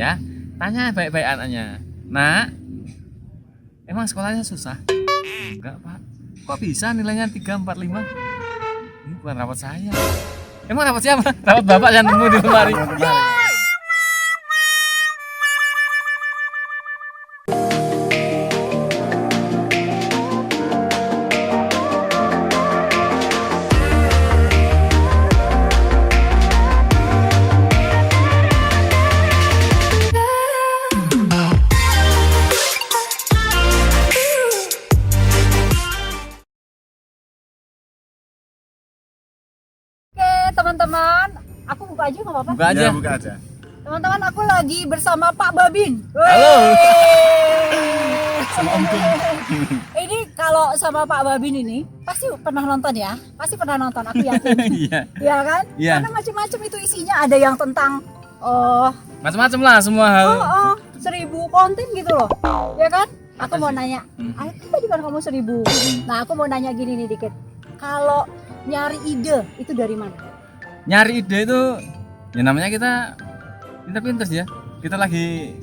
ya. Tanya baik-baik anaknya. Nak, emang sekolahnya susah? Enggak, Pak. Kok bisa nilainya 345? Ini bukan rapot saya. Emang rapot siapa? Rapot Bapak yang nemu di lemari. Teman-teman, aku buka aja nggak apa-apa? Buka aja. Ya, buka aja. Teman-teman, aku lagi bersama Pak Babin. Halo. Sama Om Tung. Ini kalau sama Pak Babin ini pasti pernah nonton ya? Pasti pernah nonton, aku yakin. Iya. Iya kan? Iya. Karena macam-macam itu isinya, ada yang tentang Macam-macam lah semua hal. 1000 konten gitu loh. Ya kan? Aku mau nanya, itu tadi kan kamu 1000. Nah, aku mau nanya gini nih dikit. Kalau nyari ide itu dari mana? Nyari ide itu ya namanya kita pinter-pinter ya. Kita lagi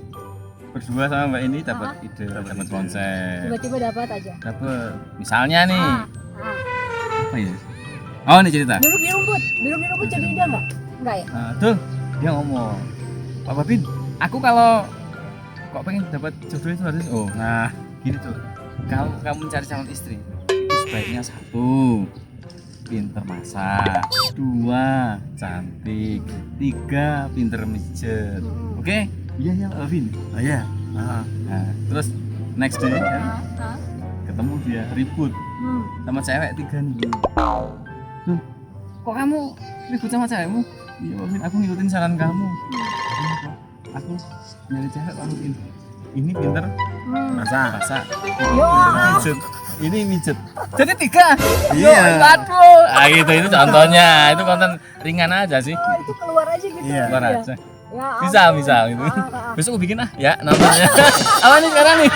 berdua sama Mbak ini dapat ide, dapat konsep. Tiba-tiba dapat aja. Dapat misalnya nih. Ah. Apa ya? Oh, ini cerita. Duduk di rumput jadi ide nggak? Nggak ya? Tuh, dia ngomong, Pak Babin, aku kalau kok pengen dapat jodoh itu harus nah gini tuh. Kalau kamu mencari calon istri, itu sebaiknya 1, pinter masak, 2, cantik, 3, pinter mijet. Oke? Iya ya, Pak Babin. Oh iya. Nah, terus next day kan, ketemu dia ribut sama cewek 3 nih. Tuh, kok kamu ribut sama cewekmu? Iya Babin, aku ngikutin saran kamu. Aku nyari cewek Babin. Ini pinter masak. Ini mijet. Jadi 3. Iya. Waduh. Gitu itu contohnya. Itu konten ringan aja sih. Itu keluar aja gitu. Iya. Keluar ya? aja. Ya, Bisa gitu. Besok aku bikin ya nontonnya. Apa nih sekarang nih?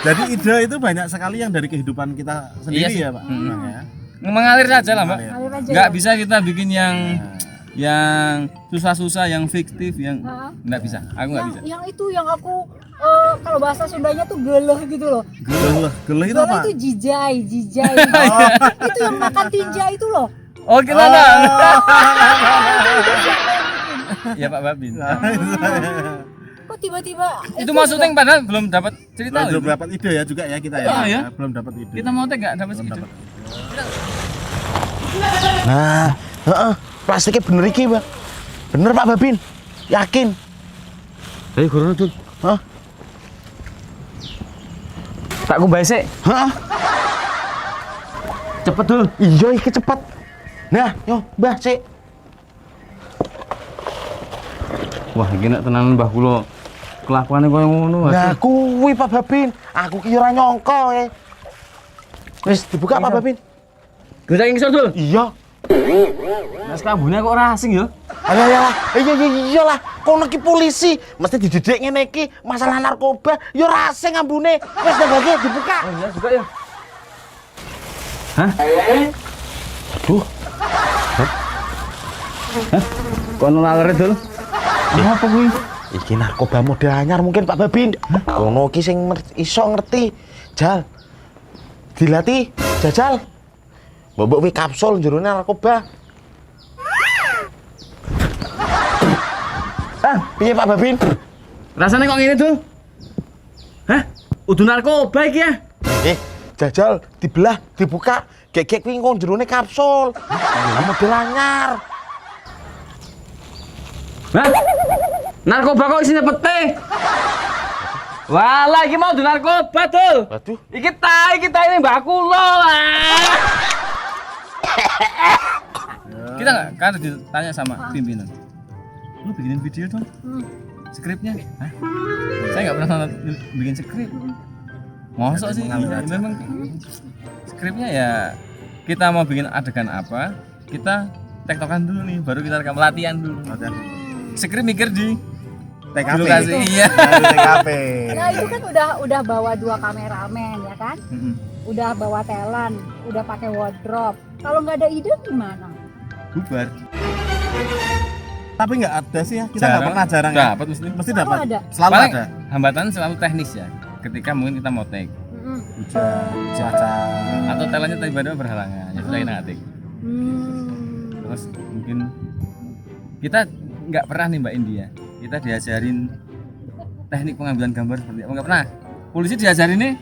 Jadi ide itu banyak sekali yang dari kehidupan kita sendiri Iya sih. ya Pak. Bang, ya. Mengalir saja lah, Mbak. Ngalir aja Nggak ya? bisa kita bikin yang susah-susah, yang fiktif, yang nggak bisa. Aku nggak bisa. Yang itu yang aku kalau bahasa Sundanya tuh geleh gitu loh. Geleh itu Geleh apa? itu jijai. Itu yang makan tinja itu loh. Oh, gimana? Ya Pak Babin. Kok tiba-tiba Itu maksudnya yang padahal belum dapat cerita. Belum loh. dapat ide ya juga ya kita ya. Iya, ya. Belum dapat ide. Kita mau nggak dapat Belum segitu. dapat. Nah, plastiknya bener iki, Bang. Bener Pak Babin. Yakin. Ayo guru tuh. Hah? Tak kumbai sik. Hah? Cepet dul. Iya, iki cepet. Nah, yo, Mbah, sik. Wah, iki nek tenan Mbah kula kelakuane koyo ngono. Nah, kuwi Pak Babin. Aku ki ora nyangka. Wis dibuka Pak Babin. Gak ngisor dul. Iya. Mas kambune kok ora asing ya? Alah ya lah. Iya lah. Kono ki polisi, mesti dididik ngene iki masalah narkoba. Yo ora asing ambune. Wis bagi dibuka. Oh iya juga ya. Hah? Aduh. Kono laler dul. Apa kuwi? Iki narkoba model anyar mungkin Pak Babin. Kono ki sing iso ngerti. Jal. Dilatih, jajal. Mbok wi kapsul jerone narkoba. Piye Pak Babin? Rasane kok ngene tuh? Hah? Udah narkoba iki ya? Jajal, dibelah, dibuka. Gegek kuwi nggon jerone kapsul. Model anyar. Hah? Narkoba kok isinya pete? Walah, iki mau narkoba tuh. Waduh. Iki ta ini mbak kula. Kita nggak kan ditanya sama pimpinan. Lu bikinin video dong? Skripnya? Hah? Saya nggak pernah bikin skrip. Mosok sih? Memang skripnya ya kita mau bikin adegan apa, kita tektokan dulu nih, baru kita rekam latihan dulu. Skrip mikir di TKP. lokasi, iya. TKP. Nah itu kan udah bawa 2 kameramen ya kan? Udah bawa talent, udah pakai wardrobe. Kalau nggak ada ide gimana? Bubar. Tapi nggak ada sih ya, kita nggak pernah jarang ya. Dapat mesti. Mesti Selalu dapat. ada. Selalu Paling ada. hambatan selalu teknis ya. Ketika mungkin kita mau take Hujan, cuaca. atau talentnya tiba-tiba berhalangan, ya sudah kita nggak take. Terus mungkin kita nggak pernah nih Mbak India, kita diajarin teknik pengambilan gambar seperti apa, nggak pernah. Polisi diajarin nih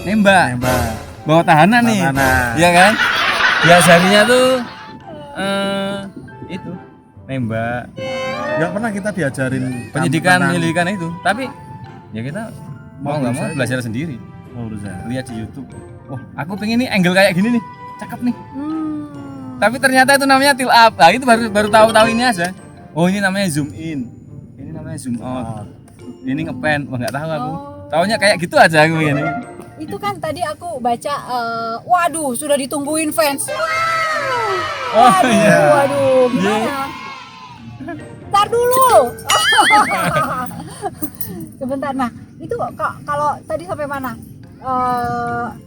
nembak, bawa tahanan nih, Tahanan. ya kan? Diajarinnya tuh itu nembak, Nggak pernah kita diajarin penyidikan tentang- penyelidikan itu. Tapi ya kita mau nggak mau berusaha. belajar sendiri, Oh, berusaha. lihat di YouTube. Wah, aku pengen nih angle kayak gini nih, cakep nih. Tapi ternyata itu namanya tilt up. Nah, itu baru tahu ini aja. Oh, ini namanya zoom in. Ini namanya zoom out. Ini ngepen. Wah, nggak tahu aku. Taunya kayak gitu aja aku ini. Itu kan tadi aku baca, waduh sudah ditungguin fans. Oh, Waduh, iya. waduh, gimana? Ntar dulu. Sebentar, nah itu kalau tadi sampai mana?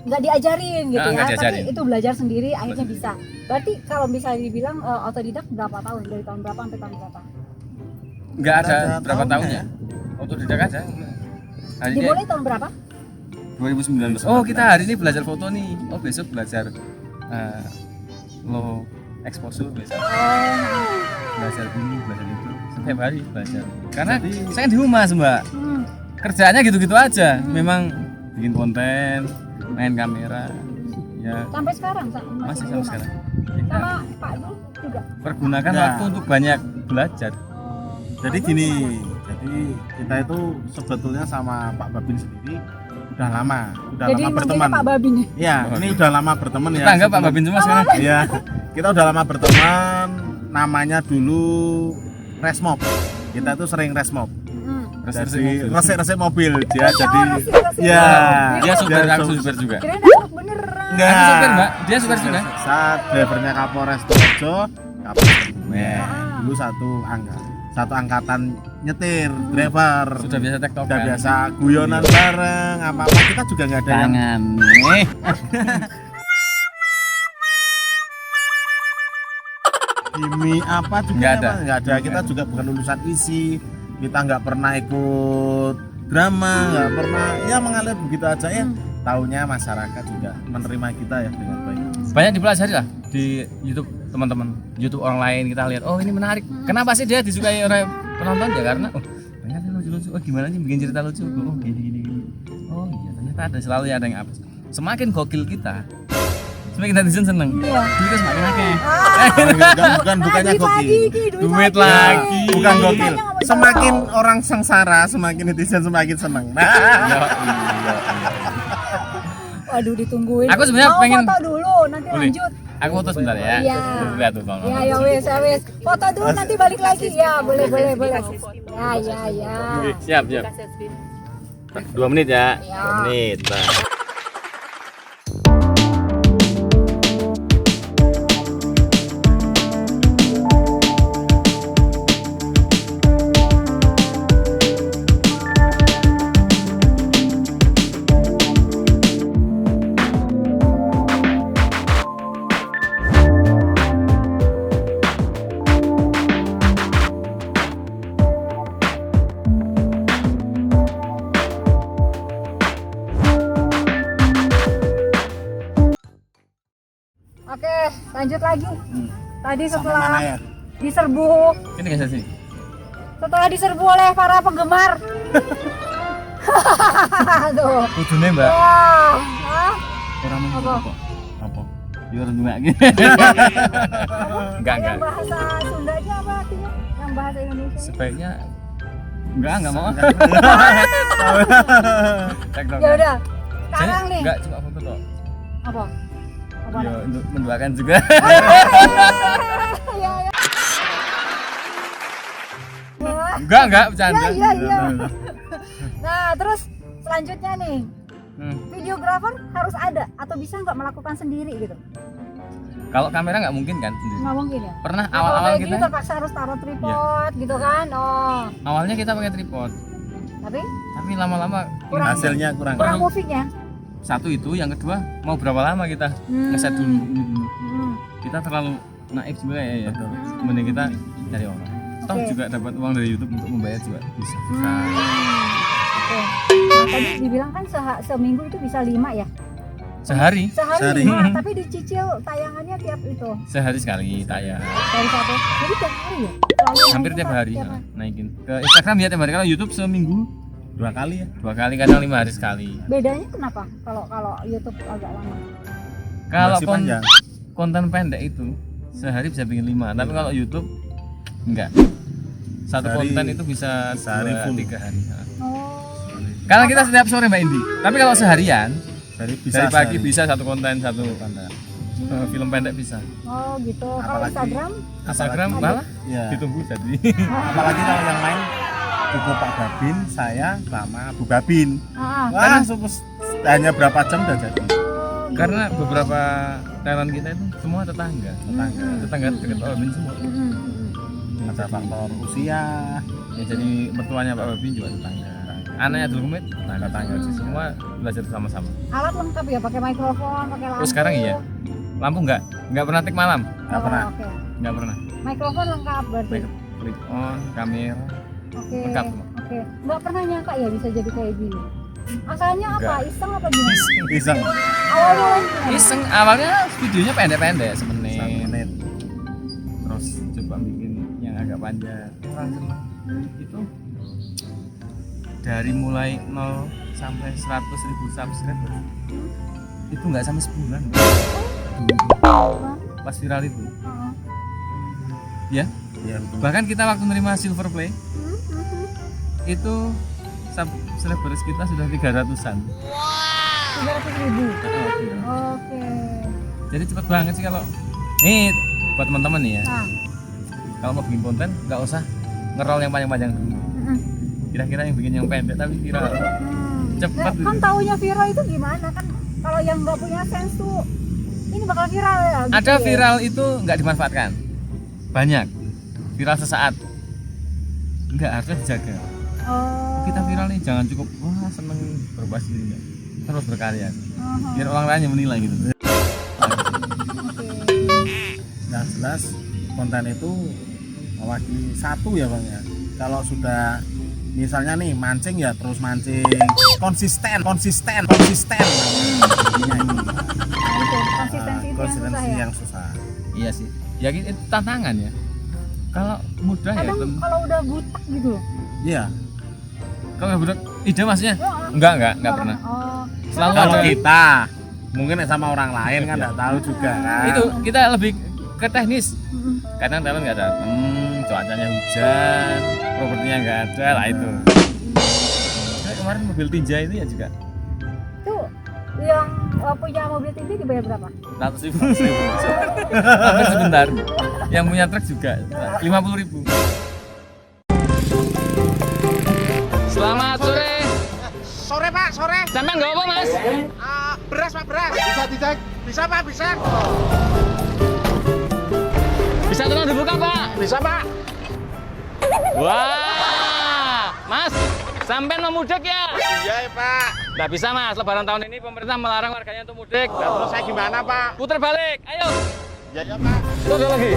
Nggak diajarin gitu Ah, ya, nggak diajarin. tapi itu belajar sendiri akhirnya bisa. Berarti kalau bisa dibilang otodidak berapa tahun? Dari tahun berapa sampai tahun berapa? Nggak ada Ada berapa tahunnya. tahunnya. Otodidak aja. Hari ini Dimulai tahun berapa? 2019. Oh, kita hari ini belajar foto nih. Oh, besok belajar low exposure besok. Belajar ini, belajar itu. Setiap hari belajar. Karena saya kan di rumah, Mbak. Kerjaannya gitu-gitu aja. Memang bikin konten, main kamera. Ya, Sampai sekarang masih di sama rumah? sekarang. Sama Pak Dul juga. Pergunakan Ya. waktu untuk banyak belajar. Jadi gini, jadi kita itu sebetulnya sama Pak Babin sendiri udah lama Jadi lama manggilnya berteman. Pak Babin ya? Iya, ini udah lama berteman ya. Kita anggap Pak sebelum- Babin semua sekarang. Iya, kita udah lama berteman. Namanya dulu Resmob. Kita tuh sering Resmob. Jadi resik-resik mobil dia jadi resik-resik ya. Dia supir, dia aku supir juga. Kirain aku beneran. Enggak. Aku supir, Mbak. Dia supir juga. Saat drivernya Kapolres Purworejo, Kapolres Kebumen. Dulu satu angkatan nyetir, driver. Sudah biasa tektokan. Udah biasa guyonan bareng, apa-apa kita juga nggak ada yang Tangan nih. gimi apa juga Nggak ada. nggak ada. Kita juga bukan lulusan isi, kita nggak pernah ikut drama, nggak pernah ya mengalir begitu aja ya. Taunya masyarakat juga menerima kita ya dengan baik. Banyak dipelajari lah di YouTube teman-teman, YouTube orang lain kita lihat. Oh, ini menarik. Kenapa sih dia disukai oleh penonton? Ya karena banyak yang lucu-lucu. Oh, gimana sih bikin cerita lucu? Oh, gini. Oh, iya ternyata ada selalu ada yang apa. Semakin gokil kita, semakin netizen seneng. Iya. Duitnya semakin akeh. Bukannya Duit lagi, gokil. Ki, Duit lagi. Bukan gokil. Makanya nggak mau Semakin jawab. orang sengsara, semakin netizen semakin seneng. Nah, Iya. Waduh, ditungguin. Aku sebenarnya Mau pengen- foto dulu, nanti Boleh. lanjut. Aku foto sebentar ya. Iya. Lihat tuh tolong. Ya wes, ya wes. Foto dulu nanti balik lagi. Ya, boleh. Ya. Siap. 2 menit ya. Ya. 2 menit. Nah. Oke, lanjut lagi. Tadi mana setelah ya? diserbu, Ini guys sini. setelah diserbu oleh para penggemar. Tuh. Kudune, Mbak. Wah, hah? Orang mau Apa? kok. Apa? Dia orang juga gitu. Enggak. Yang bahasa Sundanya apa artinya? Yang bahasa Indonesia? Sebaiknya enggak mau. TikTok. Ya udah. Sekarang nih. Enggak cuma foto kok. Apa? Apa? Ya untuk mendoakan juga. Ya. Wah, Enggak bercanda. iya. Nah, terus selanjutnya nih, Hmm. videografer harus ada atau bisa nggak melakukan sendiri gitu? Kalau kamera nggak mungkin kan sendiri. Nggak mungkin ya? Pernah Nah, kalau awal-awal kayak kita gini terpaksa harus taruh tripod gitu kan? Oh, awalnya kita pakai tripod, tapi lama-lama Kurang. Hasilnya kurang. kurang movingnya. satu itu, yang kedua mau berapa lama kita Hmm. ngeset dulu. Hmm. Kita terlalu naif juga ya. Betul. Mending kita cari orang. Toh Oke. juga dapat uang dari YouTube untuk membayar juga bisa. Oke. Nah, tadi dibilang kan seminggu itu bisa 5 ya? Sehari Sehari. 5, tapi dicicil tayangannya tiap itu. sehari sekali tayang. Dari satu. Jadi tiap hari ya? Selalu Hampir naikin, tiap Pak? hari Tiap hari. naikin. Ke Instagram ya tiap hari. Kalau YouTube seminggu 2 kali ya. 2 kali, kadang 5 hari sekali. Bedanya kenapa? Kalau YouTube agak lama. Kalau Masih panjang. konten pendek itu sehari bisa bikin 5, tapi kalau YouTube enggak. Satu Sehari- konten itu bisa sehari 2, full. 3 hari. Oh. Karena kita setiap sore Mbak Indi. Tapi kalau seharian Dari dari pagi sehari. bisa satu konten, satu film pendek bisa. Oh gitu. Kalau Apalagi- Instagram? Instagram malah Ya. ditunggu jadi. Apalagi kalau yang main buku Pak Babin, saya sama Bu Babin. Ah, Wah, hanya berapa jam udah jadi. Karena beberapa talent kita itu semua tetangga. Tetangga dekat Pak Babin semua. Ada faktor usia, Ya jadi mertuanya Pak Babin juga tetangga. Anaknya Abdul Kumit, nah tetangga sih semua belajar sama-sama. Alat lengkap ya, pakai mikrofon, pakai lampu. Terus sekarang iya. Lampu enggak pernah tik malam, nggak pernah. Oke. enggak pernah. Mikrofon lengkap berarti. Click on, kamera. Oke. Lengkap semua. Oke. Nggak pernah nyangka ya bisa jadi kayak gini. Asalnya apa? Nggak. Iseng apa gimana? Iseng Awal mulanya gimana? Iseng awalnya videonya pendek-pendek 1 semenit. menit. Terus coba bikin yang agak panjang. Orang seneng. Itu dari mulai 0 sampai 100.000 subscriber itu nggak sampai sebulan. Pas viral itu Heeh. ya, Iya, betul. bahkan kita waktu nerima silver play itu subscribers kita sudah 300-an. 300.000. Oke. Jadi cepet banget sih kalau nih buat teman-teman nih ya, Nah. kalau mau bikin konten nggak usah ngerol yang panjang-panjang dulu. Kira-kira yang bikin yang pendek tapi viral. Cepet Nah, kan gitu. taunya viral itu gimana kan? Kalau yang nggak punya sense tuh ini bakal viral ya. gitu Ada ya. viral itu nggak dimanfaatkan. Banyak viral sesaat. Enggak, harusnya dijaga. Oh. Kita viral nih jangan cukup wah seneng berbasis ini enggak. Terus berkarya. Aha. Biar orang lain yang menilai gitu. Oke. Yang jelas konten itu mewakili satu ya Bang ya. Kalau sudah misalnya nih mancing ya terus mancing konsisten. Nah, itu konsistensi itu yang susah ya. yang susah. Iya sih. Ya itu tantangan ya. Kalau mudah ya Kadang kalau udah butek gitu loh. Iya. kalau nggak budak ide maksudnya? Ya, Enggak pernah. Oh. Selalu Kalau ada. kita mungkin sama orang lain kan nggak tahu juga kan. Itu kita lebih ke teknis. Mm-mm. Kadang talent nggak datang, cuacanya hujan, propertinya nggak ada lah itu. Kayak kemarin mobil tinja itu ya juga Tuh yang punya mobil tinggi dibayar berapa? 100.000. Tapi sebentar. Yang punya truk juga 50.000. Selamat sore. Sore Pak, sore. Sampean nggak apa Mas? Beras Pak, beras. Bisa dicek? Bisa Pak, bisa. Bisa tolong dibuka Pak? Bisa Pak. Wah, Mas, sampean mau mudik ya? Iya ya Pak. Nggak bisa Mas, Lebaran tahun ini pemerintah melarang warganya untuk mudik. Nah, terus saya gimana Pak? Putar balik, ayo. Ya ya Pak. Putar lagi.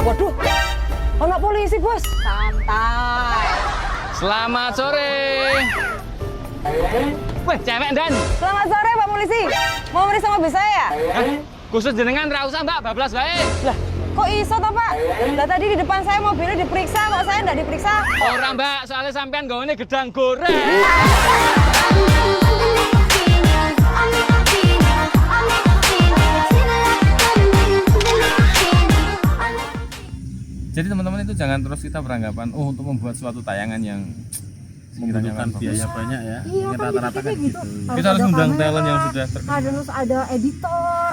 Waduh, anak polisi bos. Santai. Selamat sore. Weh, cewek dan. Selamat sore Pak Polisi. Mau meriksa mobil saya? Hah? Khusus jenengan ra usah Mbak, bablas bae. Lah, kok iso toh Pak? Lah tadi di depan saya mobilnya diperiksa, kok saya nggak diperiksa? Orang Mbak, soalnya sampean gawene gedang goreng. Jadi teman-teman itu jangan terus kita beranggapan untuk membuat suatu tayangan yang sekiranya Membutuhkan bagus. biaya banyak ya. Iya Ini kan rata-rata dipikirnya kan gitu. gitu. Kita harus ada undang kamera, talent yang sudah terkenal. harus ada editor,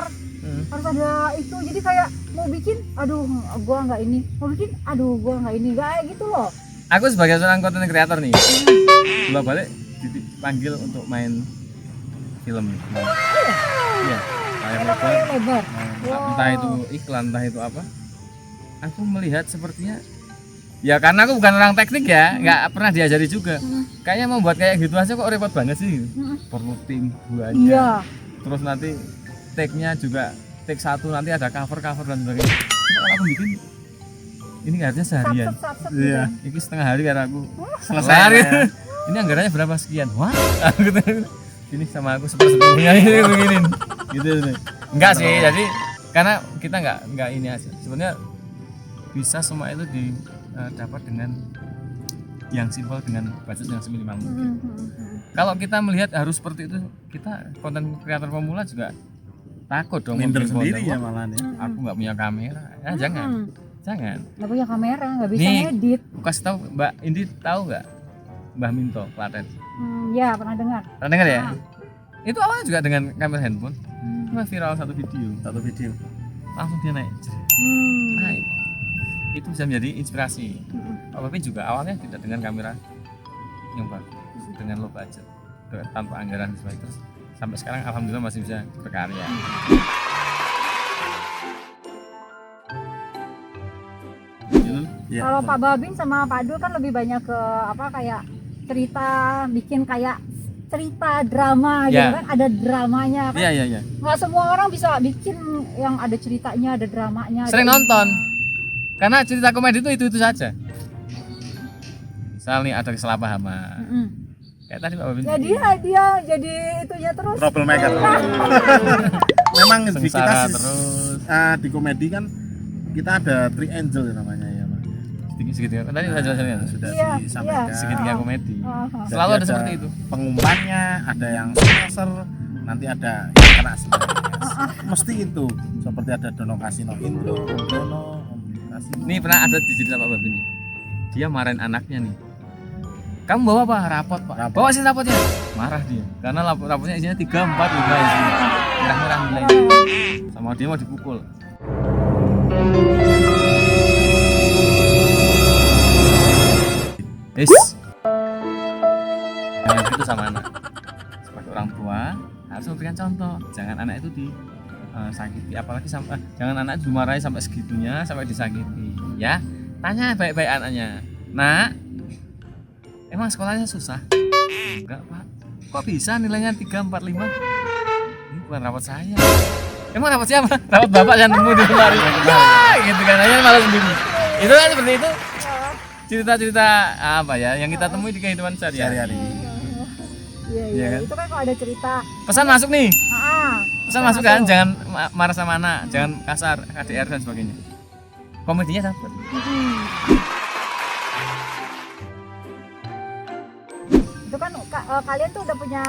harus ada itu. Jadi kayak mau bikin, aduh gua nggak ini, mau bikin, aduh gua nggak ini, kayak gitu loh. Aku sebagai seorang content creator nih, bolak balik dipanggil untuk main film. Iya, layar Ada lebar. kayak lebar. Entah itu iklan, entah itu apa. Aku melihat sepertinya, ya karena aku bukan orang teknik ya, nggak pernah diajari juga. Kayaknya mau buat kayak gitu aja kok repot banget sih. Perlu tim banyak. Iya. Terus nanti take-nya juga take 1 nanti ada cover dan sebagainya. Cuma kalau aku bikin ini harusnya seharian. Sat-sat Iya. gitu. Ini setengah hari karena aku Selesai. gitu. Ini anggarannya berapa sekian? Wah, ini sama aku sepersepupunya ini beginin. Gitu. Enggak sih, jadi karena kita enggak ini aja. Sebenarnya bisa semua itu didapat dengan yang simpel dengan budget yang seminimal mungkin. Kalau kita melihat harus seperti itu, kita konten kreator pemula juga takut dong Minder bikin sendiri konten. ya Wah, malahan ya. aku nggak punya kamera, ya jangan. Nggak punya kamera, nggak bisa Nih. ngedit. Aku kasih tahu Mbak Indi, tahu nggak Mbah Minto Klaten? Ya pernah dengar. Pernah dengar ya? Itu awalnya juga dengan kamera handphone. Cuma viral satu video, langsung dia naik. Naik. Itu bisa menjadi inspirasi. Pak Babi juga awalnya tidak dengan kamera yang bagus, dengan low budget, tanpa anggaran dan sebagainya. Terus sampai sekarang alhamdulillah masih bisa berkarya. Iya. Kalau Pak Babin sama Pak Dul kan lebih banyak ke apa kayak cerita, bikin kayak cerita drama gitu Ya. kan, ada dramanya kan. Iya. Nggak semua orang bisa bikin yang ada ceritanya, ada dramanya. Sering ada nonton. ininya. Karena cerita komedi itu saja. Misal nih ada kesalahpahaman. Mm-mm. Kayak tadi Pak Babin. Ya dia jadi itunya terus. Troublemaker. Memang di kita Sengsara terus. di komedi kan kita ada three angel namanya ya Pak. Segitiga. Tadi saya jelasin ya. Sudah Iya, disampaikan. Segitiga komedi. Aha. Selalu Jadi ada seperti itu. Pengumpannya, ada yang sponsor, nanti ada yang kena sebenarnya. Mesti itu. Seperti ada Dono Kasino Indro, Om Dono, Om Kasino. Nih pernah ada di cerita Pak Babin nih. Dia marahin anaknya nih. Kamu bawa apa? Rapot Pak. Rapot. Bawa sih rapotnya. Marah dia. Karena rapotnya isinya 3, 4 juga isinya. Merah-merah nilainya. Sama dia mau dipukul. Jangan gitu sama anak. Sebagai orang tua harus memberikan contoh. Jangan anak itu disakiti, apalagi sampai jangan anak dimarahi sampai segitunya, sampai disakiti. Ya, tanya baik-baik anaknya. Nak, emang sekolahnya susah? Enggak Pak. Kok bisa nilainya 3, 4, 5? Ini bukan rapot saya. Emang rapot siapa? Rapot bapak yang nemu di lemari. Ya, gitu kan aja malah sendiri. Itu kan seperti itu. Cerita-cerita apa ya yang kita temui di kehidupan sehari-hari. Iya, Iya kan? itu kan kalau ada cerita. Pesan masuk nih. Pesan masuk kan, masuk. jangan marah sama anak, jangan kasar, KDR dan sebagainya. Komedinya dapat. Itu kan kalian tuh udah punya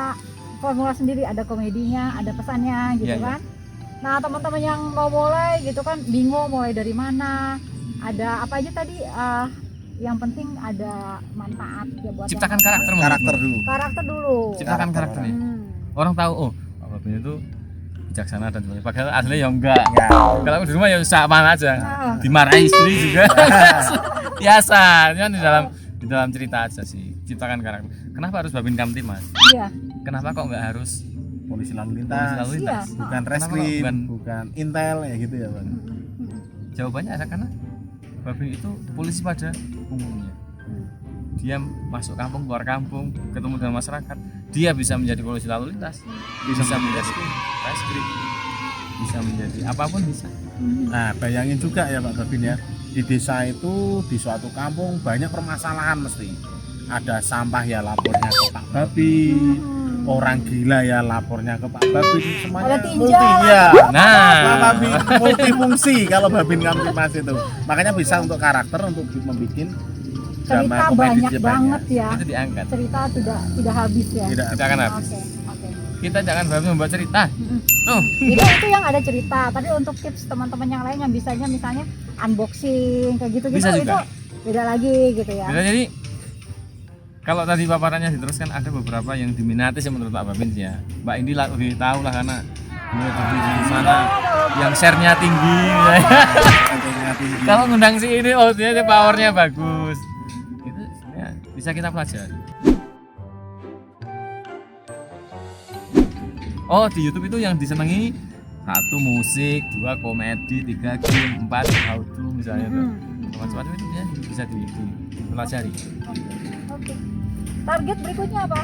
formula sendiri, ada komedinya, ada pesannya gitu Iya, iya. kan. Nah teman-teman yang mau mulai gitu kan bingung mulai dari mana, ada apa aja tadi, yang penting ada manfaat ya buat Ciptakan yang- karakter menurutmu. karakter dulu. Ciptakan karakternya. Hmm. Orang tahu, oh Pak Babin itu bijaksana dan sebagainya. Padahal aslinya ya enggak. Ya. Kalau aku di rumah ya sama aja. Ah. Dimarahi istri juga. Biasa, cuman di dalam cerita aja sih. Ciptakan karakter. Kenapa harus Babin Kamtimas? Iya. Kenapa kok enggak harus Polisi lalu polisi lintas, lalu lintas? Iya. bukan Kenapa reskrim, bukan- bukan intel ya gitu ya Bang. Jawabannya ada karena Babin itu polisi pada umumnya. Dia masuk kampung, keluar kampung, ketemu dengan masyarakat. Dia bisa menjadi polisi lalu lintas, bisa menjadi reskrim, bisa menjadi apapun bisa. Nah, bayangin juga ya Pak Babin ya, di desa itu di suatu kampung banyak permasalahan mesti. Ada sampah ya lapornya ke Pak Babin, orang gila ya lapornya ke Pak Babin, semuanya Ada tinja multi lah. ya. Pak Nah, Babin multifungsi kalau Babin Kamtimas itu. Makanya bisa untuk karakter untuk membuat drama Cerita komedi banyak dia banget ya. itu diangkat. Cerita tidak habis ya. Tidak Kita akan habis. Oke. Kita jangan Babin membuat cerita. Tuh, Itu yang ada cerita. Tapi untuk tips teman-teman yang lain yang bisanya misalnya unboxing kayak gitu-gitu Bisa itu juga. beda lagi gitu ya. bisa jadi kalau tadi paparannya diteruskan ada beberapa yang diminati sih menurut Pak Babin ya. Mbak Indi lebih tahu lah karena beliau lebih di sana yang share-nya tinggi. Tentunya tinggi. Kalau ngundang si ini, oh dia powernya bagus. Itu sebenarnya bisa kita pelajari. Oh di YouTube itu yang disenangi 1 musik, 2 komedi, 3 game, 4 how to misalnya tuh. Macam-macam itu ya bisa dipelajari. Oke. Target berikutnya apa?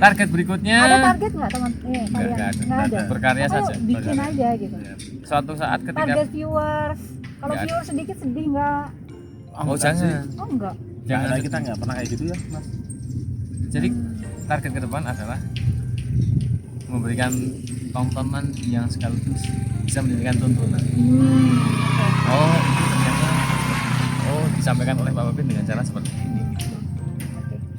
Target berikutnya Ada target nggak teman? Kalian? nggak ada. Nggak ada. Berkarya Aku saja. bikin Berkarya. aja gitu. Suatu saat ketika Target viewers. Kalau Nggak ada. viewers sedikit sedih nggak? oh enggak sih. jangan. Oh enggak. Jangan Nah, kita nggak pernah kayak gitu ya, Mas. Jadi target ke depan adalah memberikan tontonan yang sekaligus bisa menjadikan tontonan. Oh itu ternyata disampaikan oleh Pak Babin dengan cara seperti ini.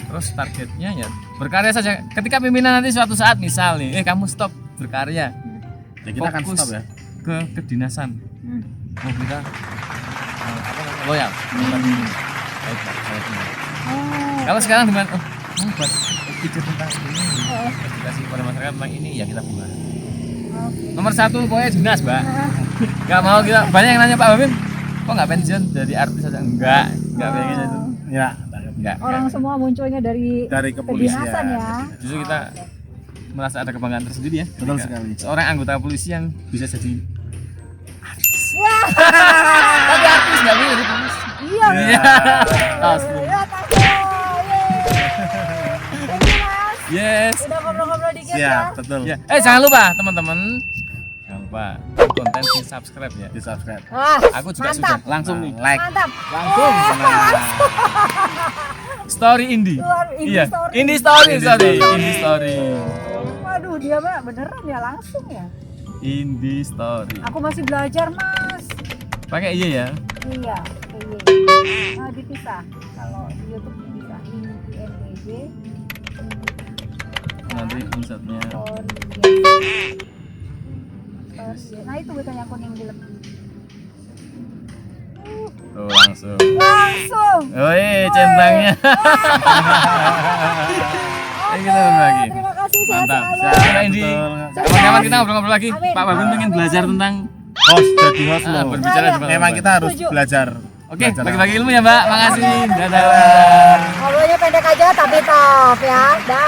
Terus targetnya ya berkarya saja. Ketika pimpinan nanti suatu saat misal nih, kamu stop berkarya, Ya kita akan fokus stop ya. ke kedinasan. Mau kita apa namanya, loyal. Baik, Pak, saya terima. Kalau sekarang dengan kamu buat ide tentang ini, edukasi kepada masyarakat tentang ini ya kita buat. Nomor 1 pokoknya dinas, Mbak. Gak mau kita banyak yang nanya Pak Babin, kok nggak pensiun dari artis saja? Enggak kayak gitu. Ya, Enggak. Orang semua munculnya dari kepolisian. kedinasan ya. Justru kita merasa ada kebanggaan tersendiri ya. Betul ketika sekali. Seorang anggota polisi yang bisa jadi Ya. tapi artis nggak bisa jadi polisi. Iya. Iya. Asli. Ya, takut. Thank you, Mas. Yes. Udah ngobrol-ngobrol dikit ya. Siap, betul. Ya. Jangan lupa teman-teman. Jangan lupa konten di subscribe ya. Di subscribe. Wah, Aku juga mantap. sudah langsung nih. Like. Mantap. Langsung. Story indie. Indie Iya. story. Indie story, sorry. Indie story. Waduh, dia mah beneran ya langsung ya. Indie story. Aku masih belajar, Mas. Pakai iya ya. Iya, nah, dipisah. Kalau di YouTube bisa INDG Nanti insertnya. Nah itu button yang kuning bulat. Oh, langsung. Langsung. Woi, centangnya. Ayo kita berbagi. Terima kasih, sehat Mantap. selalu. Siapa Indi? Betul. Kapan-kapan kita ngobrol-ngobrol lagi. Amin. Pak Babin pengen belajar tentang Host jadi host loh. berbicara di Memang kita harus Setuju. belajar. Oke, Belajar bagi-bagi ilmu ya, Mbak. Makasih. Dadah. Ngobrolnya pendek aja tapi top ya. Dah.